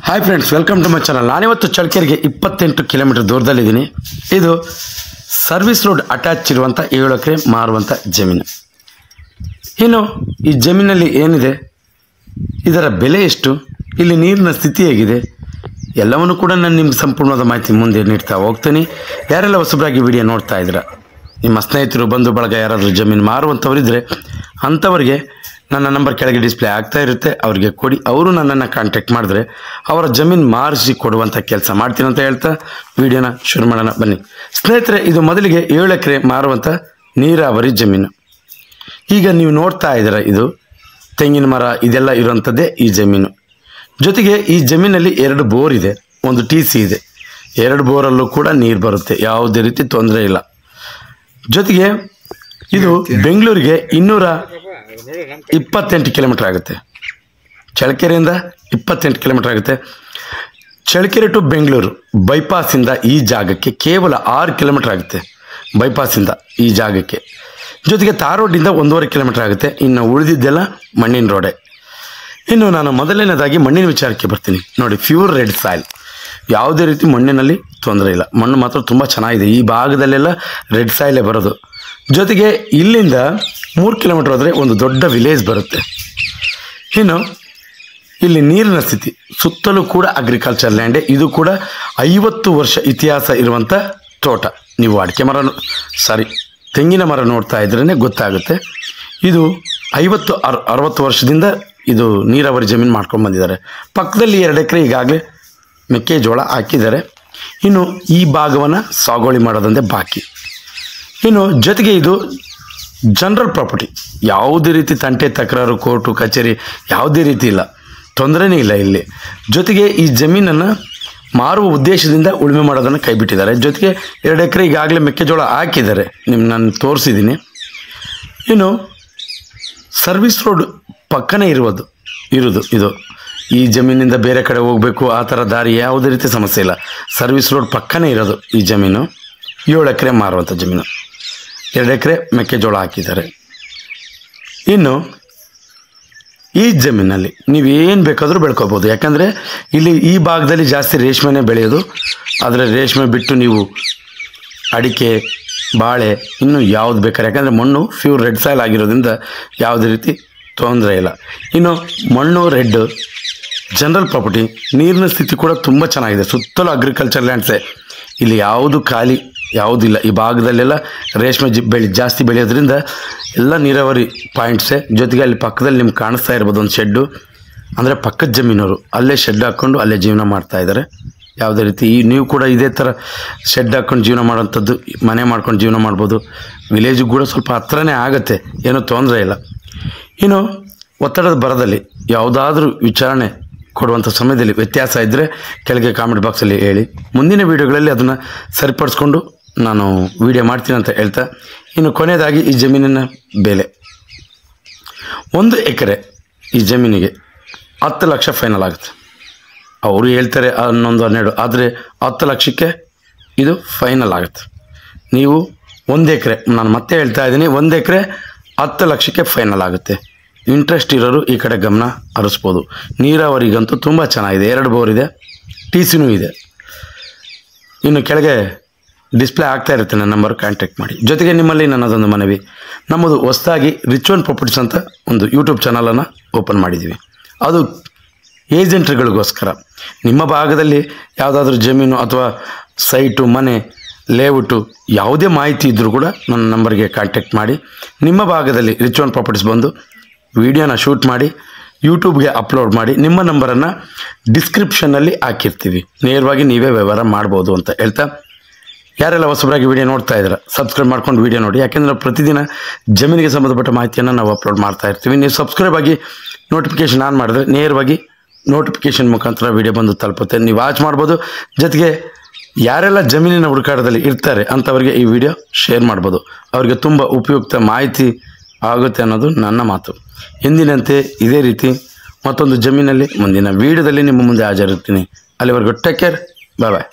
Hi friends, welcome to my channel. ನಾನಿವತ್ತು ಚಳ್ಳಕೆರೆಗೆ 28 kilometre ದೂರದಲ್ಲಿದ್ದೀನಿ. ಇದು ಸರ್ವಿಸ್ ರೋಡ್ ಅಟ್ಯಾಚ್ ಇರುವಂಥ 7 ಎಕರೆ ಮಾರುವಂಥ ಜಮೀನು. ಇನ್ನು ಈ ಜಮೀನಲ್ಲಿ ಏನಿದೆ, ಇದರ ಬೆಲೆ ಎಷ್ಟು, ಇಲ್ಲಿ ನೀರಿನ ಸ್ಥಿತಿ ಹೇಗಿದೆ, ಎಲ್ಲವನ್ನೂ ಕೂಡ ನಾನು ನಿಮ್ಗೆ ಸಂಪೂರ್ಣವಾದ ಮಾಹಿತಿ ಮುಂದೆ ನೀಡ್ತಾ ಹೋಗ್ತೀನಿ. ಯಾರೆಲ್ಲ ಹೊಸಬರಾಗಿ ವಿಡಿಯೋ ನೋಡ್ತಾ ಇದ್ದೀರಾ, ನಿಮ್ಮ ಸ್ನೇಹಿತರು ಬಂಧು ಬಳಗ ಯಾರಾದರೂ ಜಮೀನು ಮಾರುವಂಥವರಿದ್ದರೆ ಅಂಥವರಿಗೆ ನನ್ನ ನಂಬರ್ ಕೆಳಗೆ ಡಿಸ್ಪ್ಲೇ ಆಗ್ತಾ ಇರುತ್ತೆ, ಅವರಿಗೆ ಕೊಡಿ. ಅವರು ನನ್ನನ್ನು ಕಾಂಟ್ಯಾಕ್ಟ್ ಮಾಡಿದ್ರೆ ಅವರ ಜಮೀನು ಮಾರಿಸಿ ಕೊಡುವಂಥ ಕೆಲಸ ಮಾಡ್ತೀನಿ ಅಂತ ಹೇಳ್ತಾ ವಿಡಿಯೋನ ಶುರು ಮಾಡೋಣ ಬನ್ನಿ ಸ್ನೇಹಿತರೆ. ಇದು ಮೊದಲಿಗೆ 7 ಎಕರೆ ಮಾರುವಂಥ ನೀರಾವರಿ ಜಮೀನು. ಈಗ ನೀವು ನೋಡ್ತಾ ಇದ್ದೀರ, ಇದು ತೆಂಗಿನ ಮರ ಇದೆಲ್ಲ ಇರುವಂಥದ್ದೇ ಈ ಜಮೀನು. ಜೊತೆಗೆ ಈ ಜಮೀನಲ್ಲಿ 2 ಬೋರ್ ಇದೆ, ಒಂದು TC ಇದೆ. 2 ಬೋರಲ್ಲೂ ಕೂಡ ನೀರು ಬರುತ್ತೆ, ಯಾವುದೇ ರೀತಿ ತೊಂದರೆ ಇಲ್ಲ. ಜೊತೆಗೆ ಇದು ಬೆಂಗಳೂರಿಗೆ 228 ಕಿಲೋಮೀಟರ್ ಆಗುತ್ತೆ. ಚಳ್ಳಕೆರೆಯಿಂದ 28 ಕಿಲೋಮೀಟರ್ ಆಗುತ್ತೆ. ಚಳ್ಳಕೆರೆ ಟು ಬೆಂಗಳೂರು ಬೈಪಾಸಿಂದ ಈ ಜಾಗಕ್ಕೆ ಕೇವಲ 6 ಕಿಲೋಮೀಟರ್ ಆಗುತ್ತೆ. ಬೈಪಾಸಿಂದ ಈ ಜಾಗಕ್ಕೆ. ಜೊತೆಗೆ ತಾರ್ ರೋಡಿಂದ 1.5 ಕಿಲೋಮೀಟರ್ ಆಗುತ್ತೆ. ಇನ್ನು ಉಳಿದಿದ್ದೆಲ್ಲ ಮಣ್ಣಿನ ರೋಡೆ. ಇನ್ನು ನಾನು ಮೊದಲನೇದಾಗಿ ಮಣ್ಣಿನ ವಿಚಾರಕ್ಕೆ ಬರ್ತೀನಿ. ನೋಡಿ, ಪ್ಯೂರ್ ರೆಡ್ ಸಾಯಿಲ್, ಯಾವುದೇ ರೀತಿ ಮಣ್ಣಿನಲ್ಲಿ ತೊಂದರೆ ಇಲ್ಲ. ಮಣ್ಣು ಮಾತ್ರ ತುಂಬ ಚೆನ್ನಾಗಿದೆ. ಈ ಭಾಗದಲ್ಲೆಲ್ಲ ರೆಡ್ ಸಾಯಿಲೇ ಬರೋದು. ಜೊತೆಗೆ ಇಲ್ಲಿಂದ 3 ಕಿಲೋಮೀಟರ್ ಹೋದರೆ ಒಂದು ದೊಡ್ಡ ವಿಲೇಜ್ ಬರುತ್ತೆ. ಇನ್ನು ಇಲ್ಲಿ ನೀರಿನ ಸ್ಥಿತಿ, ಸುತ್ತಲೂ ಕೂಡ ಅಗ್ರಿಕಲ್ಚರ್ ಲ್ಯಾಂಡೇ. ಇದು ಕೂಡ 50 ವರ್ಷ ಇತಿಹಾಸ ಇರುವಂಥ ತೋಟ. ನೀವು ಅಡಿಕೆ ಮರ ತೆಂಗಿನ ಮರ ನೋಡ್ತಾ ಇದ್ರೇ ಗೊತ್ತಾಗುತ್ತೆ. ಇದು 50-60 ವರ್ಷದಿಂದ ಇದು ನೀರಾವರಿ ಜಮೀನು ಮಾಡ್ಕೊಂಡು ಬಂದಿದ್ದಾರೆ. ಪಕ್ಕದಲ್ಲಿ 2 ಎಕರೆ ಈಗಾಗಲೇ ಮೆಕ್ಕೆಜೋಳ ಹಾಕಿದ್ದಾರೆ. ಇನ್ನು ಈ ಭಾಗವನ್ನು ಸಾಗುವಳಿ ಮಾಡೋದಂದೇ ಬಾಕಿ. ಇನ್ನು ಜೊತೆಗೆ ಇದು ಜನರಲ್ ಪ್ರಾಪರ್ಟಿ, ಯಾವುದೇ ರೀತಿ ತಂಟೆ ತಕರಾರು, ಕೋರ್ಟು ಕಚೇರಿ ಯಾವುದೇ ರೀತಿ ಇಲ್ಲ, ತೊಂದರೆನೇ ಇಲ್ಲ ಇಲ್ಲಿ. ಜೊತೆಗೆ ಈ ಜಮೀನನ್ನು ಮಾರುವ ಉದ್ದೇಶದಿಂದ ಉಳುಮೆ ಮಾಡೋದನ್ನು ಕೈಬಿಟ್ಟಿದ್ದಾರೆ. ಜೊತೆಗೆ 2 ಎಕರೆ ಈಗಾಗಲೇ ಮೆಕ್ಕೆಜೋಳ ಹಾಕಿದ್ದಾರೆ, ನಾನು ತೋರಿಸಿದ್ದೀನಿ. ಇನ್ನು ಸರ್ವಿಸ್ ರೋಡ್ ಪಕ್ಕನೇ ಇರೋದು ಇದು. ಈ ಜಮೀನಿಂದ ಬೇರೆ ಕಡೆ ಹೋಗಬೇಕು ಆ ಥರ ದಾರಿ ಯಾವುದೇ ರೀತಿ ಸಮಸ್ಯೆ ಇಲ್ಲ. ಸರ್ವಿಸ್ ರೋಡ್ ಪಕ್ಕನೇ ಇರೋದು ಈ ಜಮೀನು. 7 ಎಕರೆ ಮಾರುವಂಥ ಜಮೀನು. 2 ಎಕರೆ ಮೆಕ್ಕೆಜೋಳ ಹಾಕಿದ್ದಾರೆ. ಇನ್ನು ಈ ಜಮೀನಲ್ಲಿ ನೀವೇನು ಬೇಕಾದರೂ ಬೆಳ್ಕೊಬೋದು. ಯಾಕಂದರೆ ಇಲ್ಲಿ ಈ ಭಾಗದಲ್ಲಿ ಜಾಸ್ತಿ ರೇಷ್ಮೆನೇ ಬೆಳೆಯೋದು. ಆದರೆ ರೇಷ್ಮೆ ಬಿಟ್ಟು ನೀವು ಅಡಿಕೆ, ಬಾಳೆ ಇನ್ನೂ ಯಾವುದು ಬೇಕಾದ್ರೆ, ಯಾಕಂದರೆ ಮಣ್ಣು ಪ್ಯೂರ್ ರೆಡ್ ಸಾಯಿಲ್ ಆಗಿರೋದ್ರಿಂದ ಯಾವುದೇ ರೀತಿ ತೊಂದರೆ ಇಲ್ಲ. ಇನ್ನು ಮಣ್ಣು ರೆಡ್, ಜನರಲ್ ಪ್ರಾಪರ್ಟಿ, ನೀರಿನ ಸ್ಥಿತಿ ಕೂಡ ತುಂಬ ಚೆನ್ನಾಗಿದೆ. ಸುತ್ತಲೂ ಅಗ್ರಿಕಲ್ಚರ್ ಲ್ಯಾಂಡ್ಸೇ, ಇಲ್ಲಿ ಯಾವುದು ಖಾಲಿ ಯಾವುದಿಲ್ಲ. ಈ ಭಾಗದಲ್ಲೆಲ್ಲ ರೇಷ್ಮೆ ಜಾಸ್ತಿ ಬೆಳೆಯೋದ್ರಿಂದ ಎಲ್ಲ ನೀರಾವರಿ ಪಾಯಿಂಟ್ಸೇ. ಜೊತೆಗೆ ಅಲ್ಲಿ ಪಕ್ಕದಲ್ಲಿ ನಿಮ್ಗೆ ಕಾಣಿಸ್ತಾ ಇರ್ಬೋದು ಒಂದು ಶೆಡ್ಡು, ಅಂದರೆ ಪಕ್ಕದ ಜಮೀನವರು ಅಲ್ಲೇ ಶೆಡ್ ಹಾಕ್ಕೊಂಡು ಅಲ್ಲೇ ಜೀವನ ಮಾಡ್ತಾಯಿದ್ದಾರೆ. ಯಾವುದೇ ರೀತಿ ನೀವು ಕೂಡ ಇದೇ ಥರ ಶೆಡ್ ಹಾಕ್ಕೊಂಡು ಜೀವನ ಮಾಡೋಂಥದ್ದು, ಮನೆ ಮಾಡ್ಕೊಂಡು ಜೀವನ ಮಾಡ್ಬೋದು. ವಿಲೇಜಿಗೆ ಕೂಡ ಸ್ವಲ್ಪ ಹತ್ರನೇ ಆಗುತ್ತೆ, ಏನೂ ತೊಂದರೆ ಇಲ್ಲ. ಇನ್ನು ಒತ್ತಡದ ಬರದಲ್ಲಿ ಯಾವುದಾದ್ರೂ ವಿಚಾರಣೆ ಕೊಡುವಂಥ ಸಮಯದಲ್ಲಿ ವ್ಯತ್ಯಾಸ ಇದ್ದರೆ ಕೆಳಗೆ ಕಾಮೆಂಟ್ ಬಾಕ್ಸಲ್ಲಿ ಹೇಳಿ. ಮುಂದಿನ ವೀಡಿಯೋಗಳಲ್ಲಿ ಅದನ್ನು ಸರಿಪಡಿಸ್ಕೊಂಡು ನಾನು ವಿಡಿಯೋ ಮಾಡ್ತೀನಿ ಅಂತ ಹೇಳ್ತಾ, ಇನ್ನು ಕೊನೆಯದಾಗಿ ಈ ಜಮೀನಿನ ಬೆಲೆ 1 ಎಕರೆ ಈ ಜಮೀನಿಗೆ 10 ಲಕ್ಷ ಫೈನಲ್ ಆಗುತ್ತೆ. ಅವರು ಹೇಳ್ತಾರೆ 11-12, ಆದರೆ 10 ಲಕ್ಷಕ್ಕೆ ಇದು ಫೈನಲ್ ಆಗುತ್ತೆ. ನೀವು 1 ಎಕರೆ, ನಾನು ಮತ್ತೆ ಹೇಳ್ತಾ ಇದ್ದೀನಿ, 1 ಎಕರೆ 10 ಲಕ್ಷಕ್ಕೆ ಫೈನಲ್ ಆಗುತ್ತೆ. ಇಂಟ್ರೆಸ್ಟ್ ಇರೋರು ಈ ಕಡೆ ಗಮನ ಹರಿಸ್ಬೋದು. ನೀರಾವರಿಗಂತೂ ತುಂಬ ಚೆನ್ನಾಗಿದೆ. 2 ಬೋರ್ ಇದೆ, TCನೂ ಇದೆ. ಇನ್ನು ಕೆಳಗೆ ಡಿಸ್ಪ್ಲೇ ಆಗ್ತಾ ಇರುತ್ತೆ, ನನ್ನ ನಂಬರ್ ಕಾಂಟ್ಯಾಕ್ಟ್ ಮಾಡಿ. ಜೊತೆಗೆ ನಿಮ್ಮಲ್ಲಿ ನನ್ನದೊಂದು ಮನವಿ, ನಮ್ಮದು ಹೊಸದಾಗಿ ರಿಚ್ ಒನ್ ಪ್ರಾಪರ್ಟೀಸ್ ಅಂತ ಒಂದು ಯೂಟ್ಯೂಬ್ ಚಾನಲನ್ನು ಓಪನ್ ಮಾಡಿದ್ದೀವಿ. ಅದು ಏಜೆಂಟ್ರುಗಳಿಗೋಸ್ಕರ. ನಿಮ್ಮ ಭಾಗದಲ್ಲಿ ಯಾವುದಾದ್ರೂ ಜಮೀನು ಅಥವಾ ಸೈಟು, ಮನೆ, ಲೇಔಟು ಯಾವುದೇ ಮಾಹಿತಿ ಇದ್ದರೂ ಕೂಡ ನನ್ನ ನಂಬರ್ಗೆ ಕಾಂಟ್ಯಾಕ್ಟ್ ಮಾಡಿ. ನಿಮ್ಮ ಭಾಗದಲ್ಲಿ ರಿಚ್ ಒನ್ ಪ್ರಾಪರ್ಟೀಸ್ ಬಂದು ವಿಡಿಯೋನ ಶೂಟ್ ಮಾಡಿ ಯೂಟ್ಯೂಬ್ಗೆ ಅಪ್ಲೋಡ್ ಮಾಡಿ ನಿಮ್ಮ ನಂಬರನ್ನು ಡಿಸ್ಕ್ರಿಪ್ಷನ್ನಲ್ಲಿ ಹಾಕಿರ್ತೀವಿ. ನೇರವಾಗಿ ನೀವೇ ವ್ಯವಹಾರ ಮಾಡ್ಬೋದು ಅಂತ ಹೇಳ್ತಾ, ಯಾರೆಲ್ಲ ಹೊಸಬರಾಗಿ ವಿಡಿಯೋ ನೋಡ್ತಾ ಇದ್ದೀರಾ ಸಬ್ಸ್ಕ್ರೈಬ್ ಮಾಡ್ಕೊಂಡು ವಿಡಿಯೋ ನೋಡಿ. ಯಾಕೆಂದರೆ ಪ್ರತಿದಿನ ಜಮೀನಿಗೆ ಸಂಬಂಧಪಟ್ಟ ಮಾಹಿತಿಯನ್ನು ನಾವು ಅಪ್ಲೋಡ್ ಮಾಡ್ತಾ ಇರ್ತೀವಿ. ನೀವು ಸಬ್ಸ್ಕ್ರೈಬ್ ಆಗಿ ನೋಟಿಫಿಕೇಷನ್ ಆನ್ ಮಾಡಿದ್ರೆ ನೇರವಾಗಿ ನೋಟಿಫಿಕೇಷನ್ ಮುಖಾಂತರ ವಿಡಿಯೋ ಬಂದು ತಲುಪುತ್ತೆ, ನೀವು ವಾಚ್ ಮಾಡ್ಬೋದು. ಜೊತೆಗೆ ಯಾರೆಲ್ಲ ಜಮೀನಿನ ಹುಡುಕಾಟದಲ್ಲಿ ಇರ್ತಾರೆ ಅಂಥವ್ರಿಗೆ ಈ ವಿಡಿಯೋ ಶೇರ್ ಮಾಡ್ಬೋದು. ಅವರಿಗೆ ತುಂಬ ಉಪಯುಕ್ತ ಮಾಹಿತಿ ಆಗುತ್ತೆ ಅನ್ನೋದು ನನ್ನ ಮಾತು. ಎಂದಿನಂತೆ ಇದೇ ರೀತಿ ಮತ್ತೊಂದು ಜಮೀನಲ್ಲಿ ಮುಂದಿನ ವಿಡಿಯೋದಲ್ಲಿ ನಿಮ್ಮ ಮುಂದೆ ಹಾಜರಿರ್ತೀನಿ. ಅಲ್ಲಿವರೆಗೂ ಟೇಕ್ ಕೇರ್, ಬಾಯ್ ಬಾಯ್.